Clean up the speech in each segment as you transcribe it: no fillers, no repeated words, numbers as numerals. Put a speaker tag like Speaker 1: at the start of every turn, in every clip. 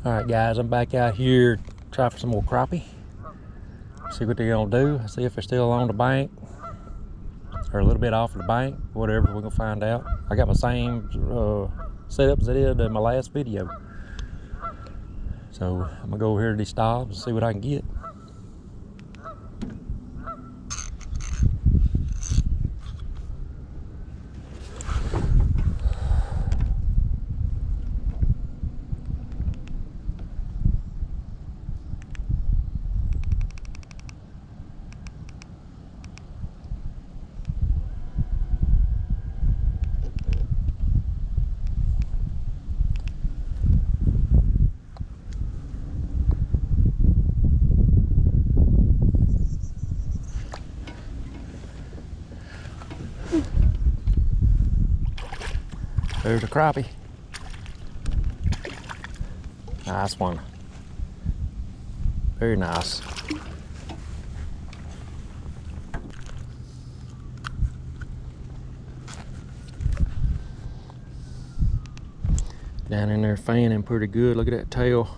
Speaker 1: Alright guys, I'm back out here try for some more crappie. See what they're gonna do. See if they're still on the bank or a little bit off of the bank. Whatever, we're gonna find out. I got my same setup as I did in my last video. So I'm gonna go over here to these stalls and see what I can get. There's a crappie. Nice one. Very nice. Down in there fanning pretty good. Look at that tail.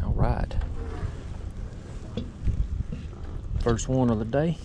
Speaker 1: All right. First one of the day.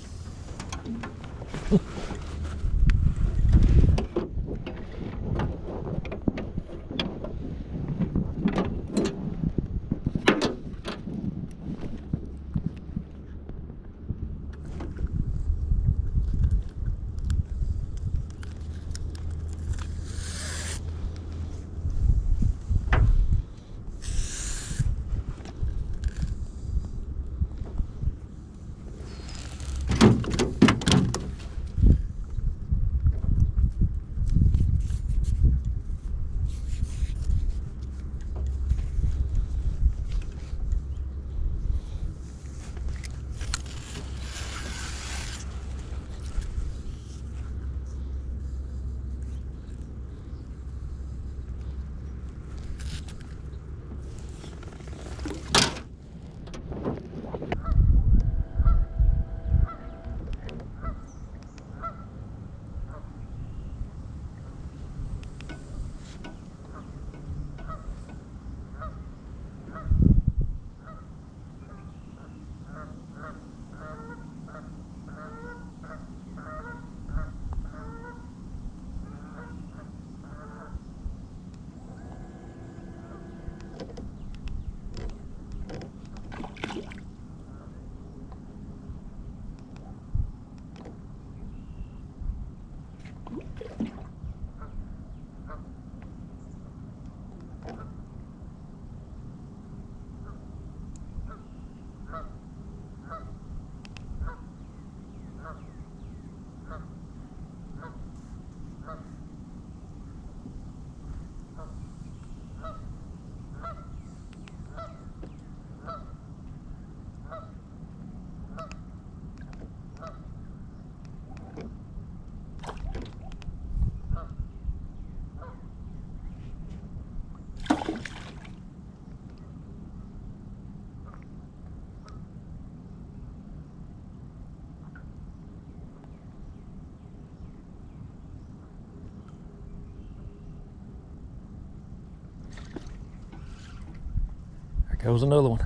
Speaker 1: Goes another one.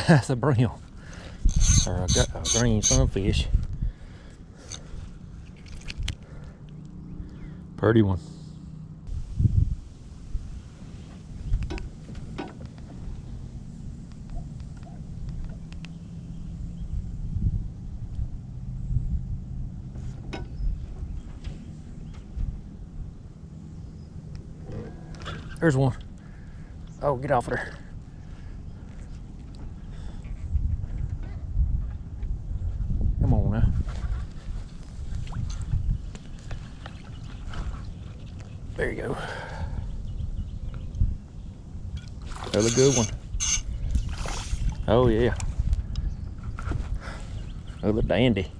Speaker 1: That's a brown or a green sunfish. Pretty one. There's one. Oh, get off of there. Come on now. There you go. Another good one. Oh yeah. Another dandy.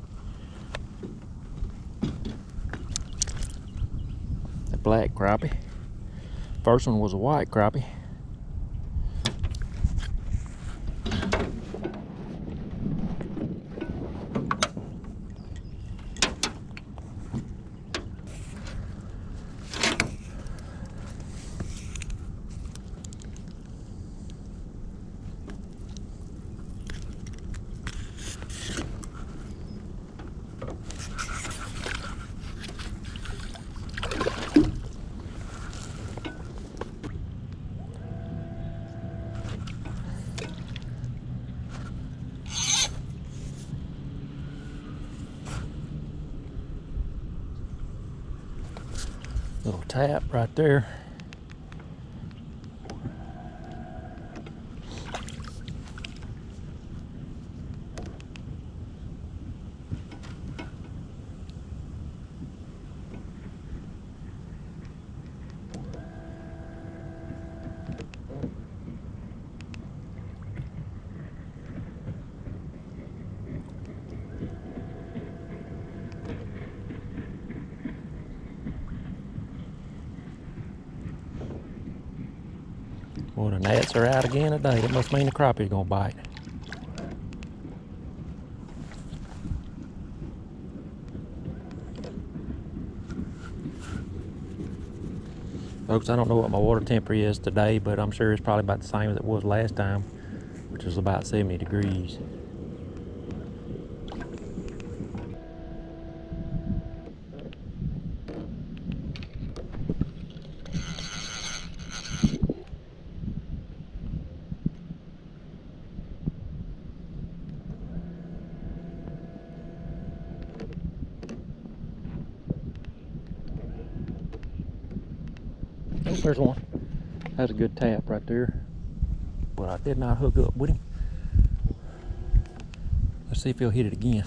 Speaker 1: The black crappie. First one was a white crappie. Little tap right there. Well, the gnats are out again today. That must mean the crappie's gonna bite. Folks, I don't know what my water temperature is today, but I'm sure it's probably about the same as it was last time, which was about 70 degrees. Oh, there's one. That's a good tap right there. But I did not hook up with him. Let's see if he'll hit it again.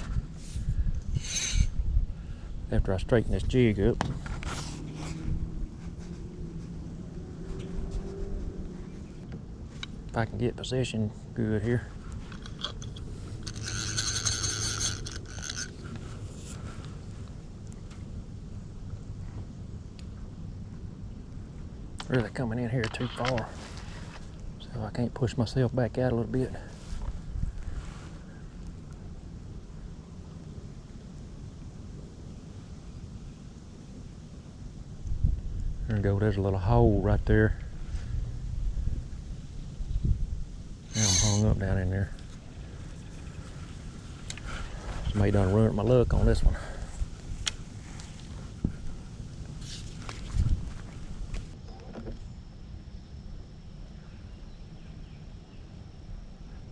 Speaker 1: After I straighten this jig up. If I can get position good here. Really coming in here too far. So I can't push myself back out a little bit. There we go, there's a little hole right there. Now I'm hung up down in there. Somebody done ruined my luck on this one.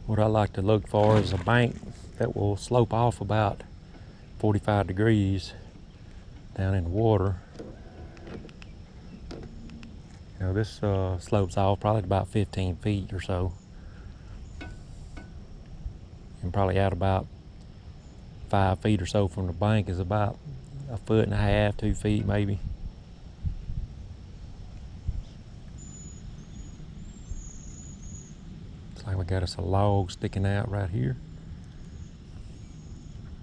Speaker 1: What I like to look for is a bank that will slope off about 45 degrees down in the water. You know, this slopes off probably about 15 feet or so. And probably out about 5 feet or so from the bank is about 1.5 feet, 2 feet maybe. Looks like we got us a log sticking out right here.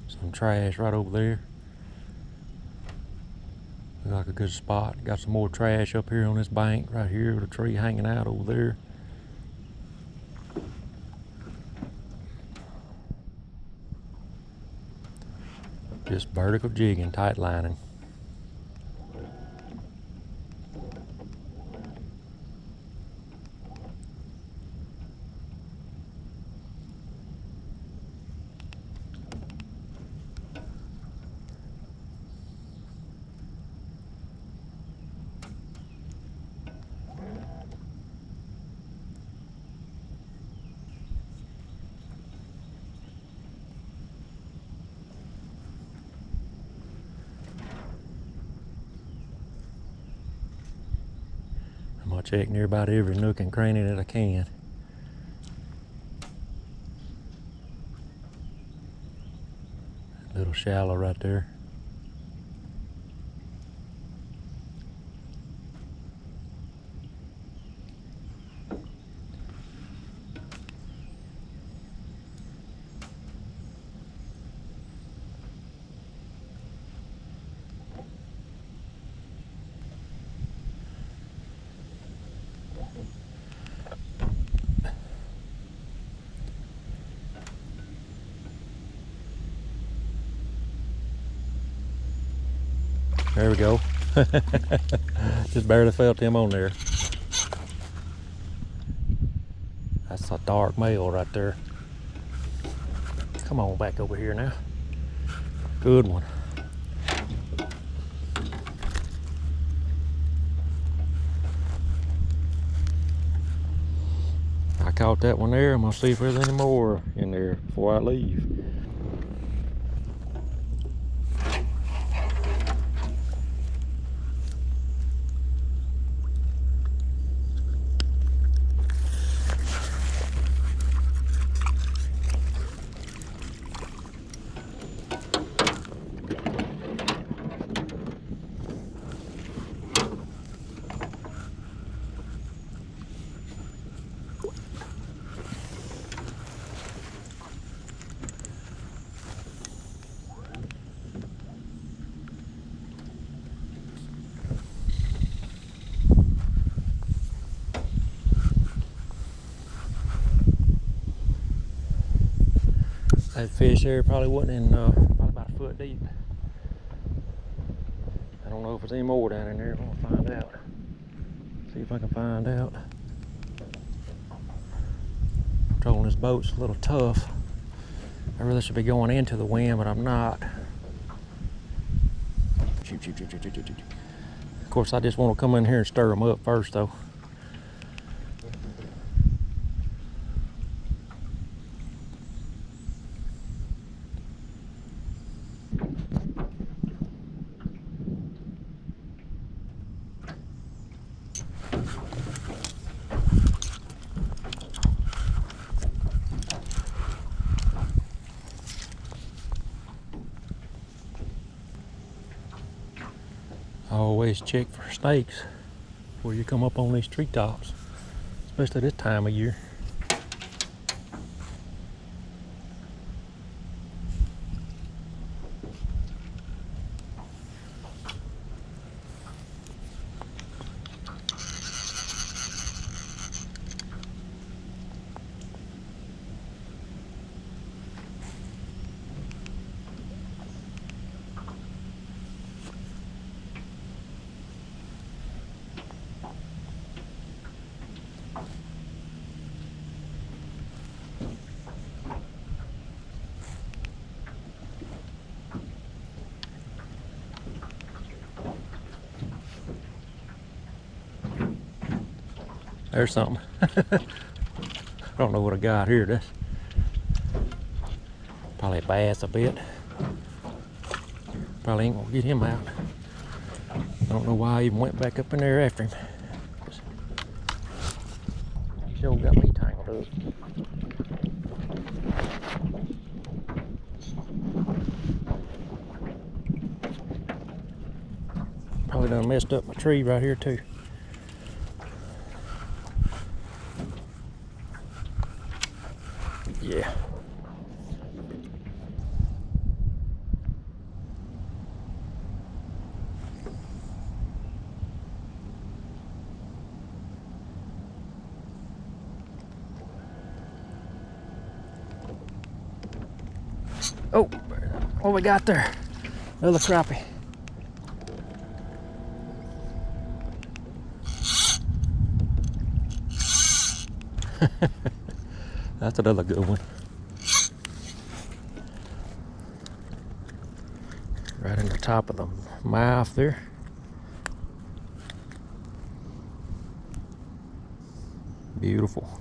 Speaker 1: Some trash right over there. Looks like a good spot. Got some more trash up here on this bank right here with a tree hanging out over there. Just vertical jigging, tight lining. I'm gonna check near about every nook and cranny that I can. A little shallow right there. There we go. Just barely felt him on there. That's a dark male right there. Come on back over here now. Good one. I caught that one there. I'm gonna see if there's any more in there before I leave. That fish there probably wasn't in, probably about a foot deep. I don't know if there's any more down in there. I'm gonna find out. See if I can find out. Controlling this boat's a little tough. I really should be going into the wind, but I'm not. Of course, I just want to come in here and stir them up first, though. Always check for snakes before you come up on these treetops, especially this time of year. There's something. I don't know what I got here. This probably a bass a bit. Probably ain't gonna get him out. I don't know why I even went back up in there after him. He sure got me tangled up. Probably done messed up my tree right here too. Yeah. Oh, what we got there? Another crappie. That's another good one. Right in the top of the mouth there. Beautiful.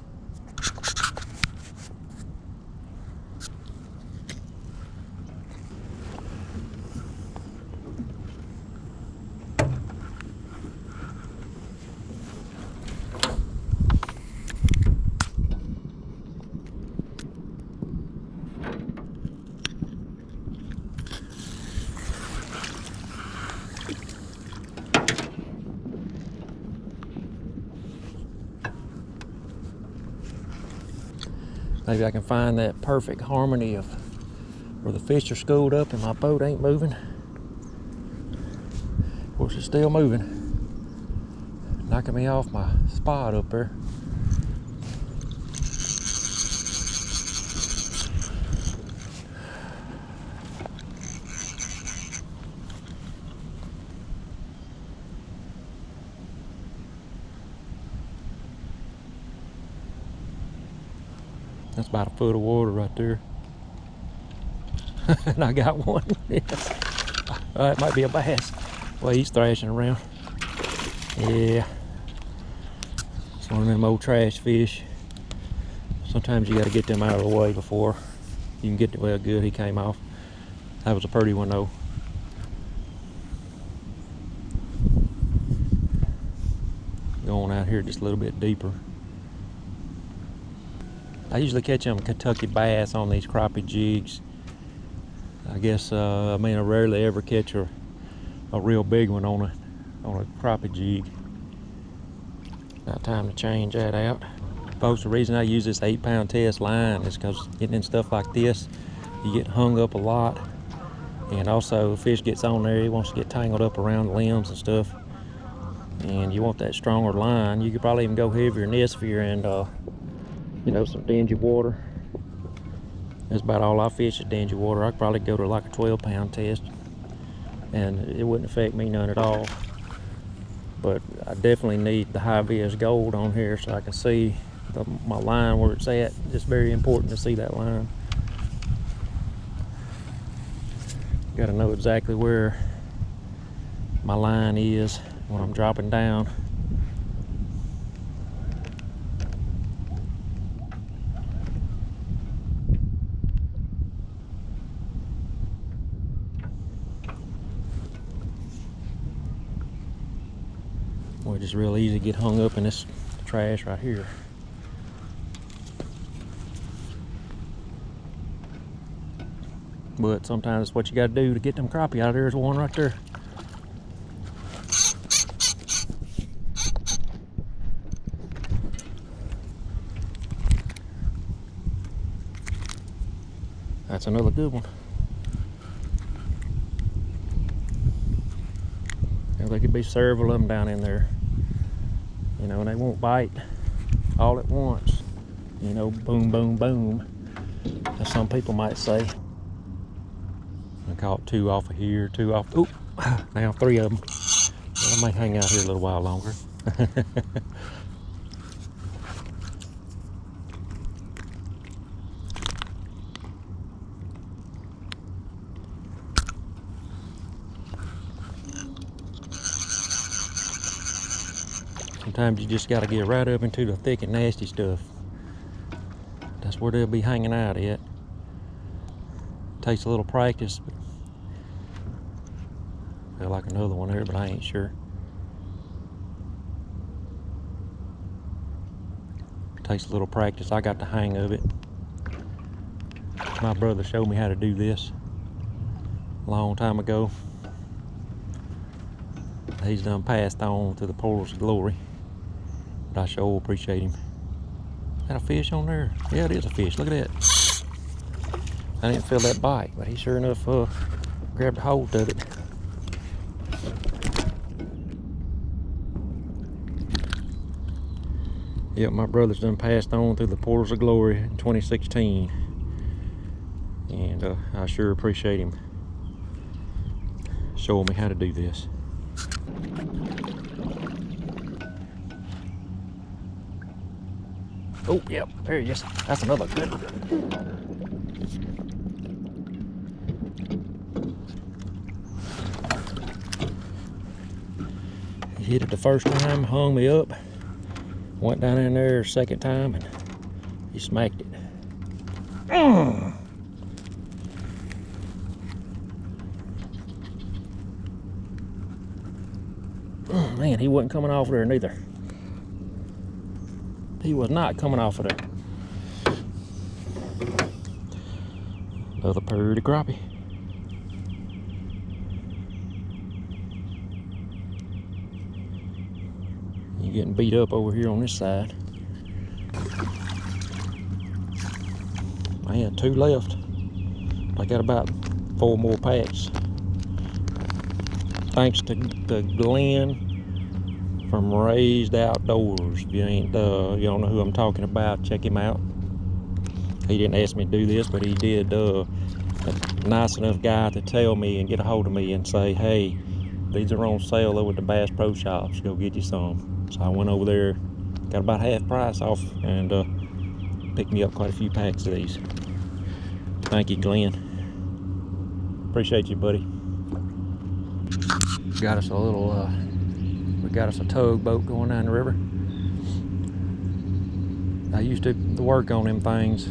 Speaker 1: Maybe I can find that perfect harmony of where the fish are schooled up and my boat ain't moving. Of course, it's still moving, knocking me off my spot up there. That's about a foot of water right there. And I got one. It might be a bass. Well, he's thrashing around. Yeah. It's one of them old trash fish. Sometimes you got to get them out of the way before you can get it. Well, good, he came off. That was a pretty one though. Going out here just a little bit deeper. I usually catch them Kentucky bass on these crappie jigs. I guess, I mean, I rarely ever catch a real big one on a crappie jig. About time to change that out. Folks, the reason I use this 8-pound test line is because getting in stuff like this, you get hung up a lot. And also, fish gets on there, he wants to get tangled up around the limbs and stuff. And you want that stronger line. You could probably even go heavier than this if you're in, you know, some dingy water. That's about all I fish at Dingy Water. I could probably go to like a 12-pound test, and it wouldn't affect me none at all. But I definitely need the high vis gold on here so I can see my line where it's at. It's very important to see that line. Got to know exactly where my line is when I'm dropping down. Well, it's just real easy to get hung up in this trash right here. But sometimes it's what you got to do to get them crappie out of there. There's one right there. That's another good one. And there could be several of them down in there. You know, and they won't bite all at once. You know, boom, boom, boom, as some people might say. I caught 2 off of here, 2 off. Oop, now 3 of them. Well, I might hang out here a little while longer. Sometimes you just got to get right up into the thick and nasty stuff. That's where they'll be hanging out at. Takes a little practice. But I feel like another one there, but I ain't sure. Takes a little practice. I got the hang of it. My brother showed me how to do this a long time ago. He's done passed on to the portals of glory. But I sure appreciate him. Is that a fish on there? Yeah, it is a fish. Look at that. I didn't feel that bite, but he sure enough grabbed a hold of it. Yep, my brother's done passed on through the portals of glory in 2016. And I sure appreciate him showing me how to do this. Oh, yep, there he is. That's another good one. He hit it the first time, hung me up. Went down in there second time, and he smacked it. Man, he wasn't coming off there neither. He was not coming off of there. Another pretty crappie. You're getting beat up over here on this side. Man, 2 left. I got about 4 more packs. Thanks to Glenn from Raised Outdoors. If you ain't, you don't know who I'm talking about, check him out. He didn't ask me to do this, but he did. A nice enough guy to tell me and get a hold of me and say, hey, these are on sale over at the Bass Pro Shops. Go get you some. So I went over there, got about half price off, and picked me up quite a few packs of these. Thank you, Glenn. Appreciate you, buddy. Got us a little, we got us a tugboat going down the river. I used to work on them things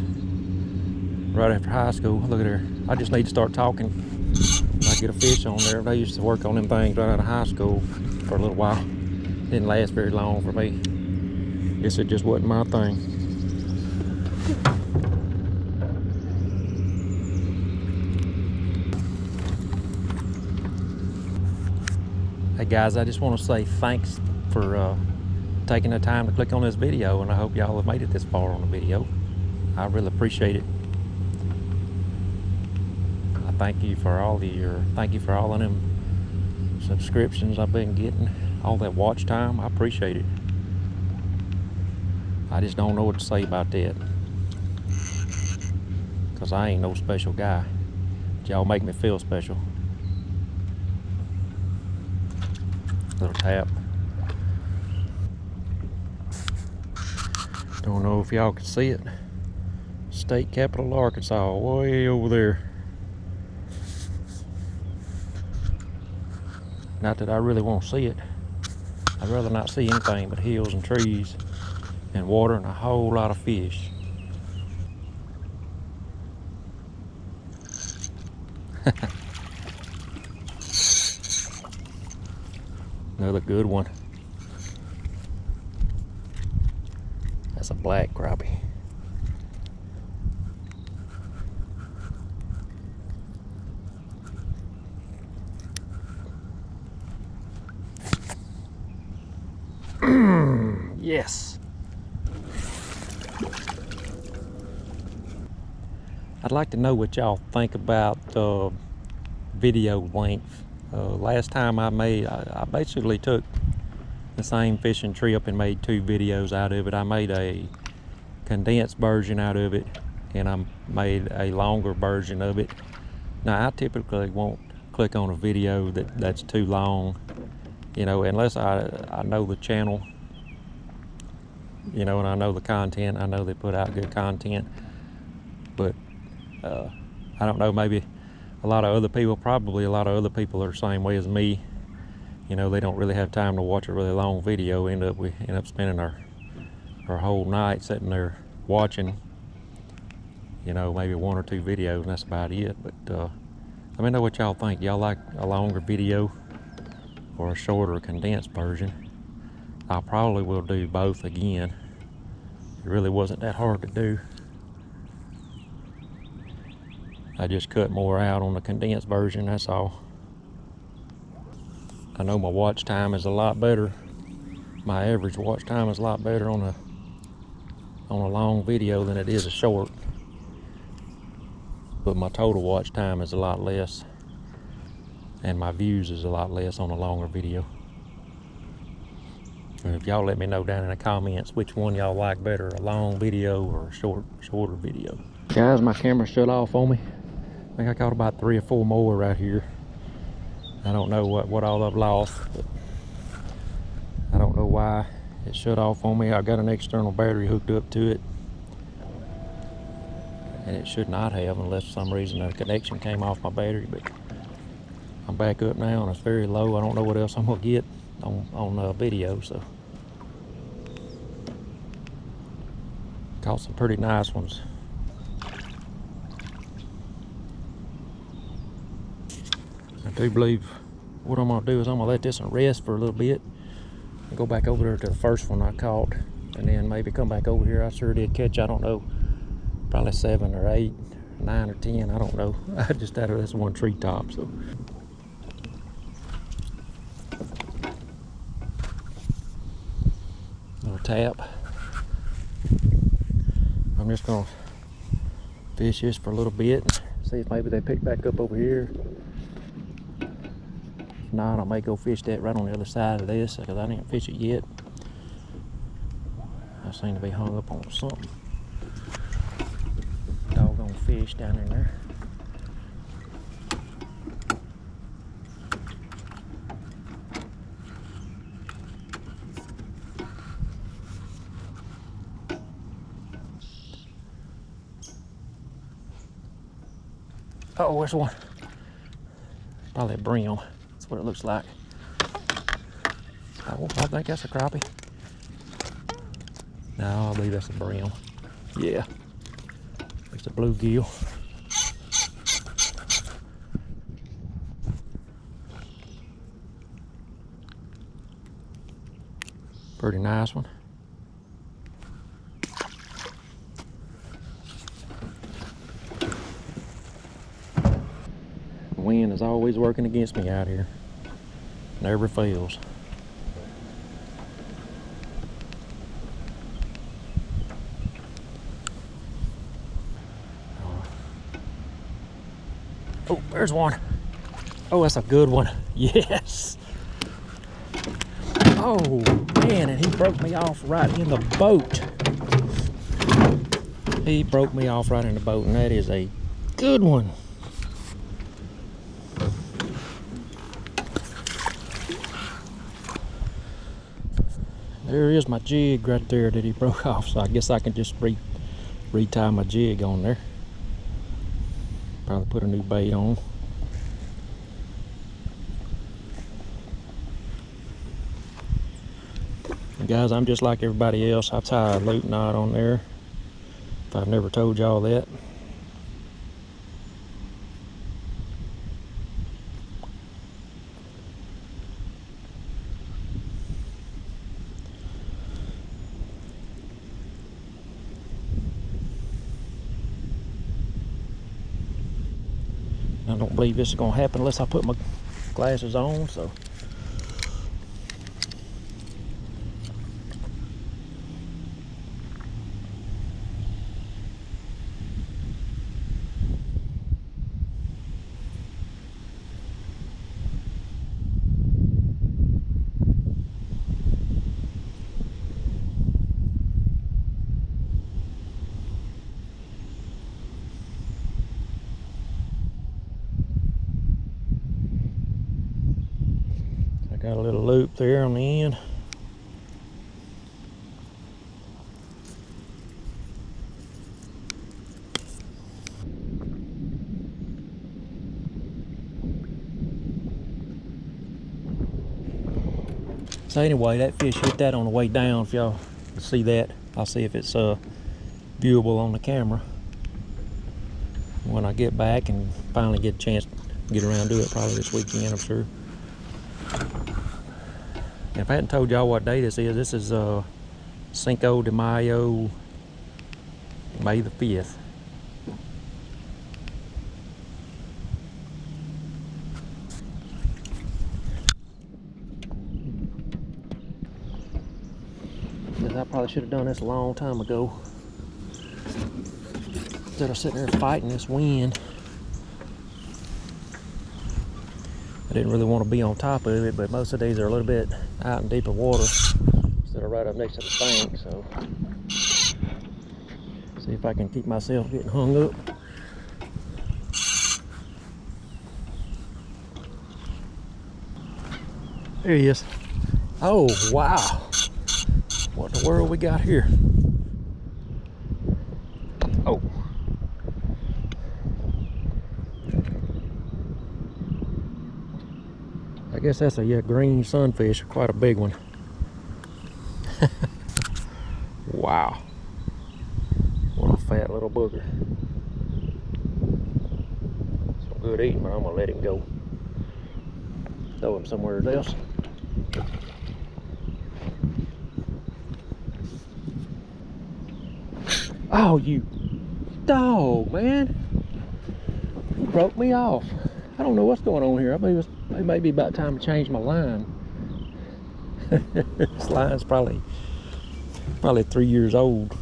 Speaker 1: right after high school. Look at her. I just need to start talking. I get a fish on there. I used to work on them things right out of high school for a little while. Didn't last very long for me. Guess it just wasn't my thing. Hey guys, I just want to say thanks for taking the time to click on this video, and I hope y'all have made it this far on the video. I really appreciate it. I thank you for all of them subscriptions I've been getting, all that watch time. I appreciate it. I just don't know what to say about that, because I ain't no special guy. Y'all make me feel special. Little tap. Don't know if y'all can see it. State capital Arkansas, way over there. Not that I really won't see it. I'd rather not see anything but hills and trees and water and a whole lot of fish. Another good one. That's a black crappie. Yes. I'd like to know what y'all think about video length. Last time I basically took the same fishing trip and made 2 videos out of it. I made a condensed version out of it, and I made a longer version of it. Now I typically won't click on a video that's too long, you know, unless I know the channel, you know, and I know the content. I know they put out good content, but I don't know, maybe a lot of other people, probably a lot of other people are the same way as me. You know, they don't really have time to watch a really long video. We end up spending our whole night sitting there watching, you know, maybe 1 or 2 videos, and that's about it. But let me know what y'all think. Y'all like a longer video or a shorter condensed version? I probably will do both again. It really wasn't that hard to do. I just cut more out on the condensed version, that's all. I know my watch time is a lot better. My average watch time is a lot better on a long video than it is a short. But my total watch time is a lot less. And my views is a lot less on a longer video. And if y'all let me know down in the comments which one y'all like better, a long video or a shorter video. Guys, my camera shut off on me. I think I caught about 3 or 4 more right here. I don't know what all I've lost, but I don't know why it shut off on me. I got an external battery hooked up to it, and it should not have unless for some reason the connection came off my battery. But I'm back up now and it's very low. I don't know what else I'm gonna get on video, so caught some pretty nice ones. I do believe what I'm gonna do is I'm gonna let this one rest for a little bit and go back over there to the first one I caught, and then maybe come back over here. I sure did catch, I don't know, probably 7 or 8, 9 or 10, I don't know. I just out of this one treetop, so. Little tap. I'm just gonna fish this for a little bit, see if maybe they pick back up over here. If not, I may go fish that right on the other side of this because I didn't fish it yet. I seem to be hung up on something. Doggone fish down in there. Oh, where's one? Probably a brim. That's what it looks like. Oh, I think that's a crappie. No, I believe that's a brim. Yeah, it's a bluegill. Pretty nice one. The wind is always working against me out here. Never fails. Oh, there's one. Oh, that's a good one. Yes. Oh, man, and he broke me off right in the boat. He broke me off right in the boat, and that is a good one. There is my jig right there that he broke off, so I guess I can just retie my jig on there. Probably put a new bait on. And guys, I'm just like everybody else. I tie a loop knot on there. If I've never told y'all that. I don't believe this is gonna happen unless I put my glasses on, so. Got a little loop there on the end. So anyway, that fish hit that on the way down. If y'all see that, I'll see if it's viewable on the camera when I get back and finally get a chance to get around to it, probably this weekend, I'm sure. And if I hadn't told y'all what day this is Cinco de Mayo, May the 5th. I probably should have done this a long time ago. Instead of sitting there fighting this wind. I didn't really want to be on top of it, but most of these are a little bit out in deeper water instead of right up next to the bank, so see if I can keep myself getting hung up. There he is. Oh, wow. What in the world we got here? Oh. I guess that's a green sunfish, quite a big one. Wow. What a fat little booger. Some good eating, but I'm gonna let him go. Throw him somewhere else. Oh, you dog, man. You broke me off. I don't know what's going on here. I believe it may be about time to change my line. This line's probably 3 years old.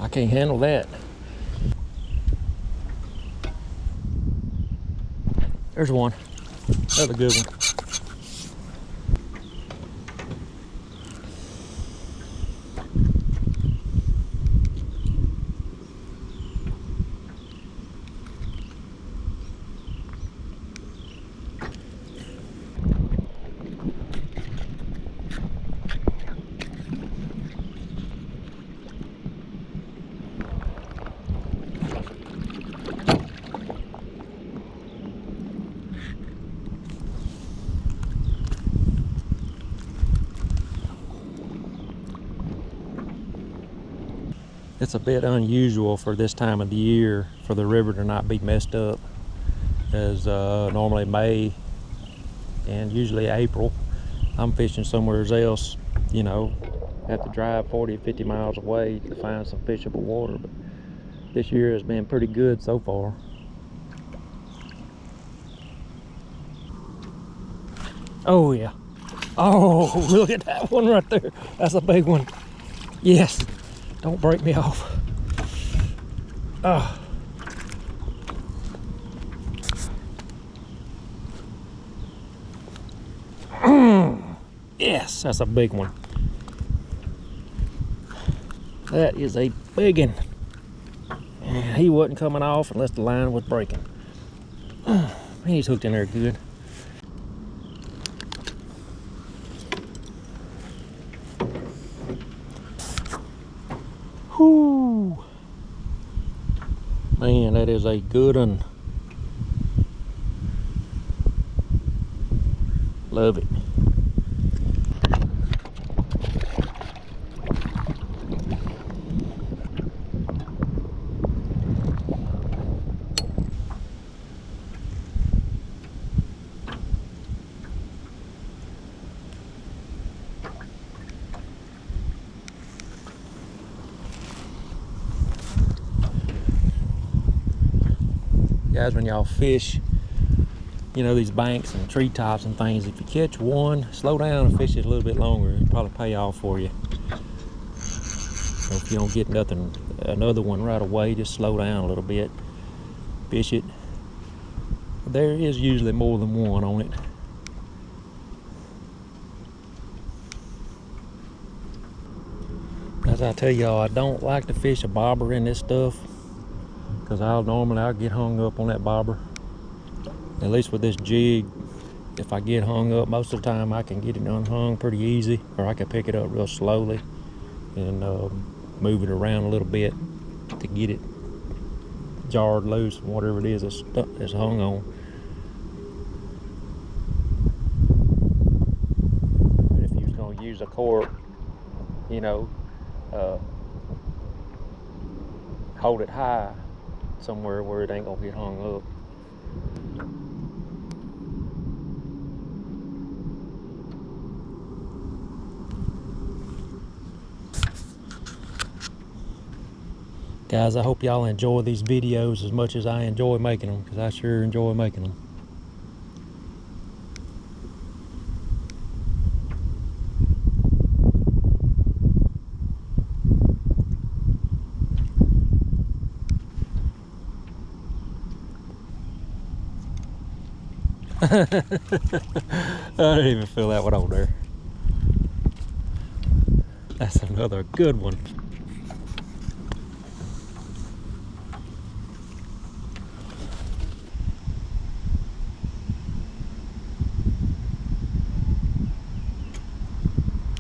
Speaker 1: I can't handle that. There's one. Another good one. It's a bit unusual for this time of the year for the river to not be messed up, as normally May and usually April I'm fishing somewhere else, you know, have to drive 40 or 50 miles away to find some fishable water, but this year has been pretty good so far. Oh yeah. Oh, look at that one right there. That's a big one. Yes. Don't break me off. Oh. Yes, that's a big one. That is a big one. And he wasn't coming off unless the line was breaking. Man, he's hooked in there good. Whoo! Man, that is a good one. Love it. Guys, when y'all fish, you know, these banks and treetops and things, if you catch one, slow down and fish it a little bit longer. It'll probably pay off for you. So if you don't get another one right away, just slow down a little bit, fish it. There is usually more than one on it. As I tell y'all, I don't like to fish a bobber in this stuff, because I'll get hung up on that bobber. At least with this jig, if I get hung up, most of the time I can get it unhung pretty easy, or I can pick it up real slowly and move it around a little bit to get it jarred loose from whatever it is that's hung on. But if you're going to use a cork, you know, hold it high somewhere where it ain't gonna get hung up. Guys, I hope y'all enjoy these videos as much as I enjoy making them, because I sure enjoy making them. I didn't even feel that one on there. That's another good one.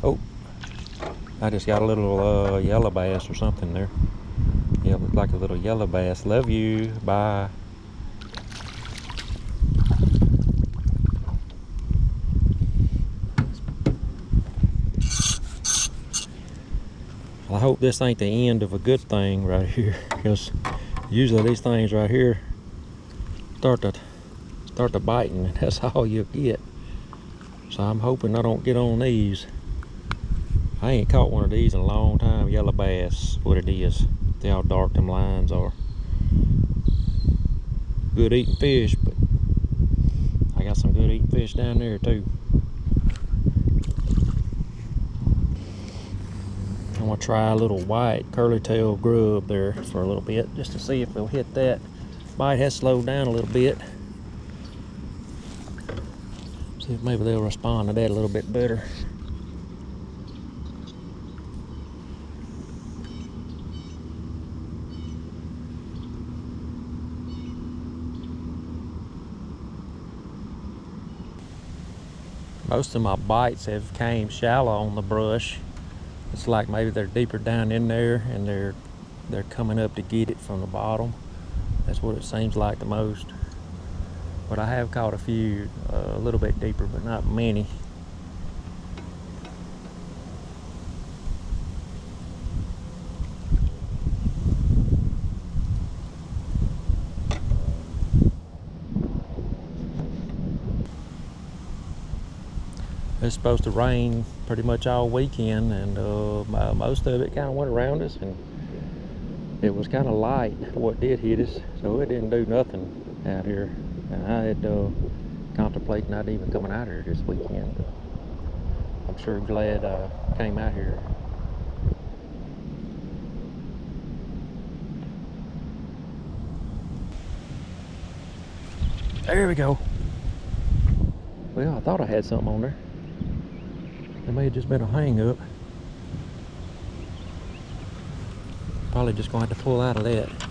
Speaker 1: Oh, I just got a little yellow bass or something there. Yeah, looked like a little yellow bass. Love you. Bye. I hope this ain't the end of a good thing right here, because usually these things right here start to biting, and that's all you'll get. So I'm hoping I don't get on these. I ain't caught one of these in a long time. Yellow bass, what it is. See how dark them lines are. Good eating fish, but I got some good eating fish down there too. I'm gonna try a little white curly tail grub there for a little bit, just to see if they'll hit that. Bite has slowed down a little bit. See if maybe they'll respond to that a little bit better. Most of my bites have came shallow on the brush. It's like maybe they're deeper down in there and they're coming up to get it from the bottom. That's what it seems like the most. But I have caught a few a little bit deeper, but not many. It's supposed to rain pretty much all weekend, and most of it kind of went around us, and it was kind of light what did hit us, so it didn't do nothing out here. And I had contemplated not even coming out here this weekend, but I'm sure glad I came out here. There we go. Well, I thought I had something on there. It may have just been a hang up. Probably just gonna have to pull out of that.